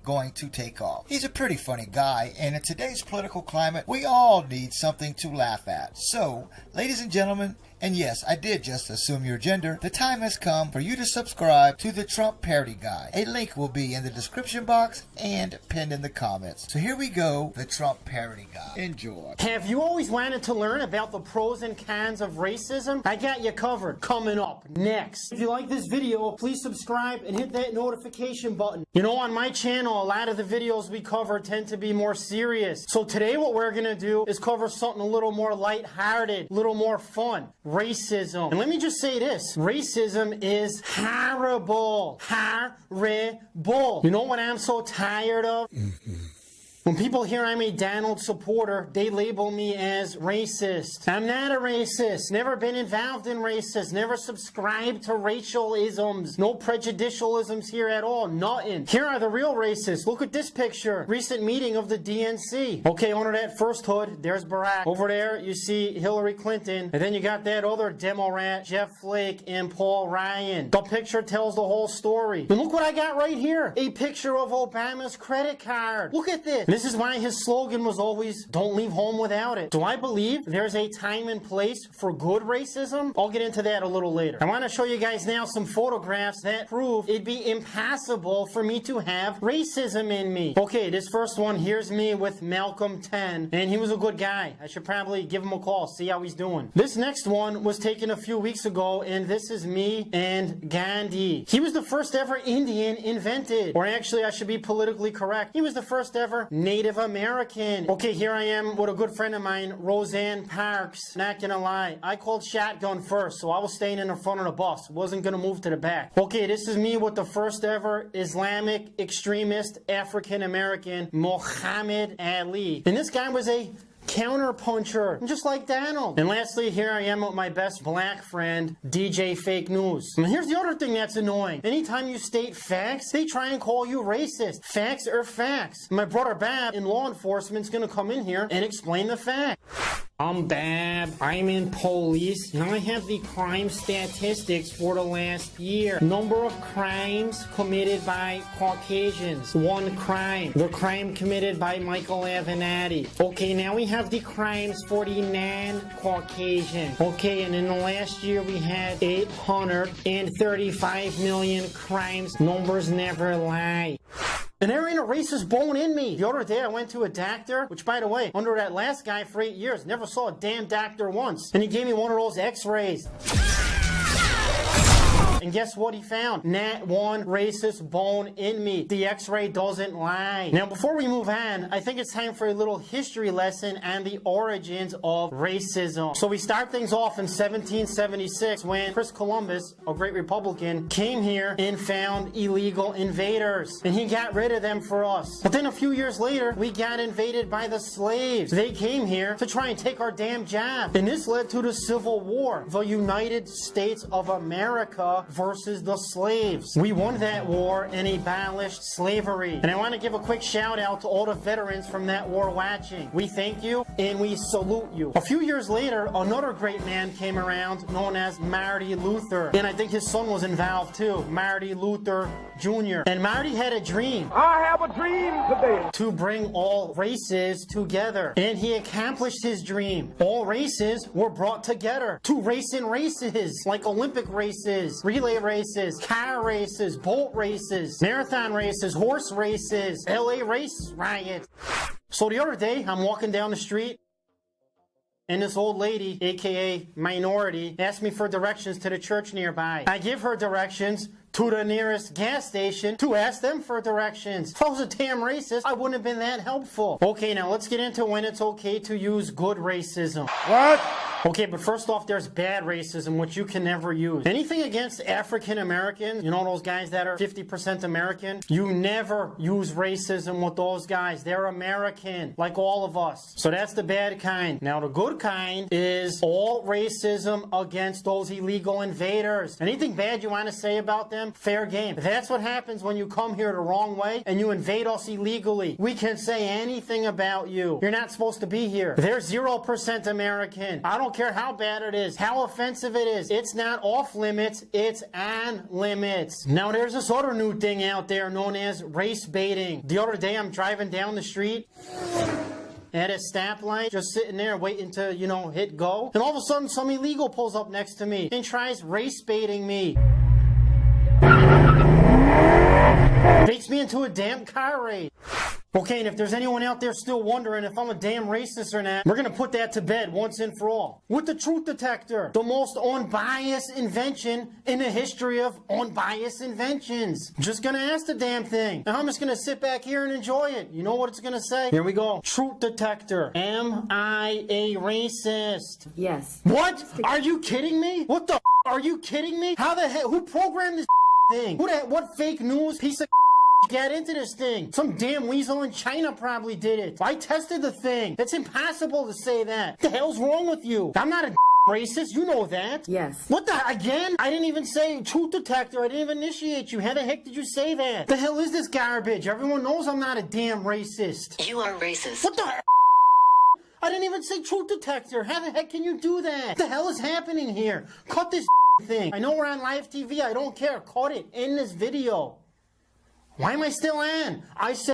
going to take off. He's a pretty funny guy, and in today's political climate, we all need something to laugh at. So, ladies and gentlemen, and yes, I did just assume your gender, the time has come for you to subscribe to the Trump Parody Guy. A link will be in the description box and pinned in the comments. So here we go, the Trump Parody Guy. Enjoy. Have you always wanted to learn about the pros and cons of racism? I got you covered. Coming up next. If you like this video, please subscribe and hit that notification button. You know, on my channel, a lot of the videos we cover tend to be more serious. So today what we're going to do is cover something a little more lighthearted, a little more fun. Racism. And let me just say this. Racism is horrible. Horrible. You know what I'm so tired of? When people hear I'm a Donald supporter, they label me as racist. I'm not a racist. Never been involved in racist. Never subscribed to racialisms. No prejudicialisms here at all. Nothing. Here are the real racists. Look at this picture. Recent meeting of the DNC. Okay, under that first hood, there's Barack. Over there, you see Hillary Clinton. And then you got that other demo rat, Jeff Flake and Paul Ryan. The picture tells the whole story. And look what I got right here. A picture of Obama's credit card. Look at this. This is why his slogan was always, don't leave home without it. Do I believe there's a time and place for good racism? I'll get into that a little later. I want to show you guys now some photographs that prove it'd be impossible for me to have racism in me. Okay, this first one, here's me with Malcolm 10, and he was a good guy. I should probably give him a call, see how he's doing. This next one was taken a few weeks ago, and this is me and Gandhi. He was the first ever Indian invented, or actually I should be politically correct. He was the first ever Native American. Okay, here I am with a good friend of mine, Roseanne Parks. Not gonna lie, I called shotgun first, so I was staying in the front of the bus. Wasn't gonna move to the back. Okay, this is me with the first ever Islamic extremist African American, Muhammad Ali. And this guy was a counterpuncher, just like Donald. And lastly, here I am with my best black friend, DJ Fake News. And here's the other thing that's annoying. Anytime you state facts, they try and call you racist. Facts are facts. My brother Bab in law enforcement's gonna come in here and explain the fact. I'm Bab. I'm in police, and I have the crime statistics for the last year. Number of crimes committed by Caucasians. 1 crime. The crime committed by Michael Avenatti. Okay, now we have the crimes for the non-Caucasian. Okay, and in the last year we had 835 million crimes. Numbers never lie. And there ain't a racist bone in me. The other day I went to a doctor, which by the way, under that last guy for 8 years, never saw a damn doctor once. And he gave me one of those x-rays. And guess what he found? Not one racist bone in me. The x-ray doesn't lie. Now before we move on, I think it's time for a little history lesson on the origins of racism. So we start things off in 1776 when Chris Columbus, a great Republican, came here and found illegal invaders. And he got rid of them for us. But then a few years later, we got invaded by the slaves. They came here to try and take our damn job. And this led to the Civil War, the United States of America versus the slaves. We won that war and abolished slavery. And I want to give a quick shout out to all the veterans from that war watching. We thank you and we salute you. A few years later, another great man came around known as Marty Luther. And I think his son was involved too, Marty Luther Jr. And Marty had a dream. I have a dream today. To bring all races together. And he accomplished his dream. All races were brought together to race in races, like Olympic races, relay races, car races, boat races, marathon races, horse races, LA race riot. So the other day, I'm walking down the street, and this old lady, aka minority, asked me for directions to the church nearby. I give her directions to the nearest gas station to ask them for directions. If I was a damn racist, I wouldn't have been that helpful. Okay, now let's get into when it's okay to use good racism. What? Okay, but first off, there's bad racism, which you can never use. Anything against African Americans, you know those guys that are 50% American? You never use racism with those guys. They're American, like all of us. So that's the bad kind. Now the good kind is all racism against those illegal invaders. Anything bad you want to say about them, damn fair game. That's what happens when you come here the wrong way and you invade us illegally. We can say anything about you. You're not supposed to be here. They're 0% American. I don't care how bad it is, how offensive it is. It's not off limits, it's on limits. Now there's this other new thing out there known as race baiting. The other day I'm driving down the street at a stoplight, just sitting there waiting to, you know, hit go. And all of a sudden some illegal pulls up next to me and tries race baiting me. Takes me into a damn car race. Okay, and if there's anyone out there still wondering if I'm a damn racist or not, we're gonna put that to bed once and for all. With the truth detector, the most unbiased invention in the history of unbiased inventions. Just gonna ask the damn thing. Now I'm just gonna sit back here and enjoy it. You know what it's gonna say? Here we go. Truth detector. Am I a racist? Yes. What? Are you kidding me? What the are you kidding me? How the hell? Who programmed this thing? What fake news piece of get into this thing? Some damn weasel in China probably did it. I tested the thing. It's impossible to say that. What the hell's wrong with you? I'm not a racist. You know that. Yes. What the? Again? I didn't even say truth detector. I didn't even initiate you. How the heck did you say that? The hell is this garbage? Everyone knows I'm not a damn racist. You are racist. What the? I didn't even say truth detector. How the heck can you do that? What the hell is happening here? Cut this thing. I know we're on live TV. I don't care. Cut it. End this video. Why am I still on? I said